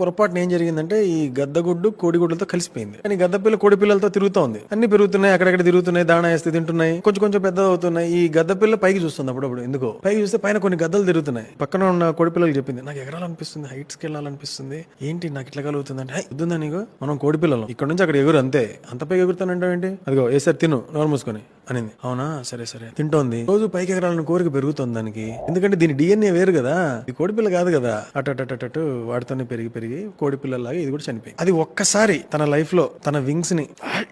పొరపాటున ఏం జరిగిందంటే ఈ గద్దగుడ్డు కోడిగుడ్లతో కలిసిపోయింది. కానీ గద్ద పిల్ల కోడి పిల్లలతో తిరుగుతోంది. అన్ని పెరుగుతున్నాయి, అక్కడక్కడ తిరుగుతున్నాయి, దాణా వేస్తే తింటున్నాయి, కొంచెం కొంచెం పెద్ద అవుతున్నాయి. ఈ గద్ద పిల్ల పైకి చూస్తుంది అప్పుడప్పుడు. ఎందుకో పైకి చూస్తే పైన కొన్ని గద్దలు తిరుగుతున్నాయి. పక్కన ఉన్న కోడి పిల్లలు చెప్పింది, నాకు ఎగరాలనిపిస్తుంది, హైట్స్ కి వెళ్ళాలనిపిస్తుంది, ఏంటి నాకు ఇట్లా కలుగుతుంది అంటే, వద్దుందా నీకు, మనం కోడి పిల్లలు ఇక్కడ నుంచి అక్కడ ఎగురు అంతే, అంత పైకి ఎగురుతానంటావు ఏంటి, అదిగో ఏసారి తిను నోరు మూసుకొని అనింది. అవునా సరే సరే తింటోంది. రోజు పైకి ఎగరాలని కోరిక పెరుగుతుంది దానికి. ఎందుకంటే దీని డిఎన్ఏ వేరు కదా, ఇది కోడి పిల్ల కాదు కదా. అటు వాడితోనే పెరిగి పెరిగి కోడి పిల్లలాగా ఇది కూడా చనిపోయింది. అది ఒక్కసారి తన లైఫ్ లో తన వింగ్స్ ని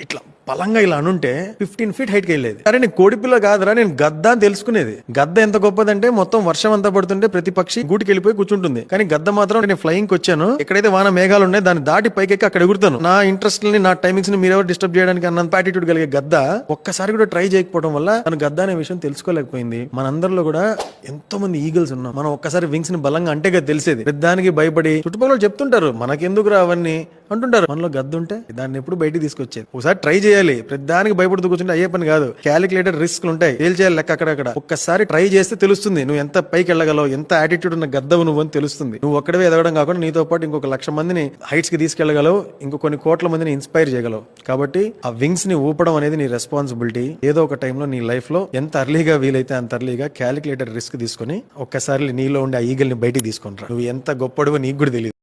ఇట్లా బలంగా ఇలా అనుంటే 15 feet హైట్ కి వెళ్ళేది. అరే నేను కోడి పిల్ల కాదురా, నేను గద్ద అని తెలుసుకునేది. గద్ద ఎంత గొప్పదంటే మొత్తం వర్షం అంతా పడుతుంటే ప్రతి పక్షి గూటికి వెళ్ళిపోయి కూర్చుంటుంది. కానీ గద్ద మాత్రం నేను ఫ్లయింగ్ వచ్చాను, ఎక్కడైతే వాన మేఘాలు ఉన్నాయి దాన్ని దాటి పైకి అక్కడ ఎగురుతాను, నా ఇంట్రెస్ట్ ని నా టైమింగ్స్ ని మీరెవరు డిస్టర్బ్ చేయడానికి అన్నంత యాటిట్యూడ్ కలిగే గద్ద ఒక్కసారి కూడా ట్రై చేయకపోవడం వల్ల తను గద్ద అనే విషయం తెలుసుకోలేకపోయింది. మనందరిలో కూడా ఎంతో మంది ఈగల్స్ ఉన్నాం. మనం ఒక్కసారి వింగ్స్ ని బలంగా అంటే కదా తెలిసేది. పెద్దానికి భయపడి చుట్టుపక్కల చెప్తుంటారు మనకెందుకు రా అవన్నీ అంటుంటారు. మనలో గద్ద ఉంటే దాన్ని ఎప్పుడు బయటికి తీసుకొచ్చేది. ఒకసారి ట్రై చేయాలి. ప్రతిదానికి భయపడుతూ కూర్చుంటే అయ్యే పని కాదు. క్యాలిక్యులేటర్ రిస్క్లు ఉంటాయి, తేల్చేయాలి లెక్క అక్కడక్కడ. ఒక్కసారి ట్రై చేస్తే తెలుస్తుంది నువ్వు ఎంత పైకి వెళ్ళగలవు, ఎంత యాటిట్యూడ్ ఉన్న గద్దవు నువ్వు అని తెలుస్తుంది. నువ్వు ఒక్కడే ఎదగడం కాకుండా నీతో పాటు ఇంకొక 1,00,000 మందిని హైట్స్ కి తీసుకెళ్లగలవు, ఇంకో కొన్ని కోట్ల మందిని ఇన్స్పైర్ చేయగలవు. కాబట్టి ఆ వింగ్స్ ని ఊపడం అనేది నీ రెస్పాన్సిబిలిటీ. ఏదో ఒక టైంలో నీ లైఫ్ లో ఎంత అర్లీగా వీలైతే అంత అర్లీగా క్యాలిక్యులేటర్ రిస్క్ తీసుకుని ఒక్కసారి నీలో ఉండే ఆ ఈగల్ని బయటికి తీసుకుంటారు. నువ్వు ఎంత గొప్పడువో నీకు కూడా తెలియదు.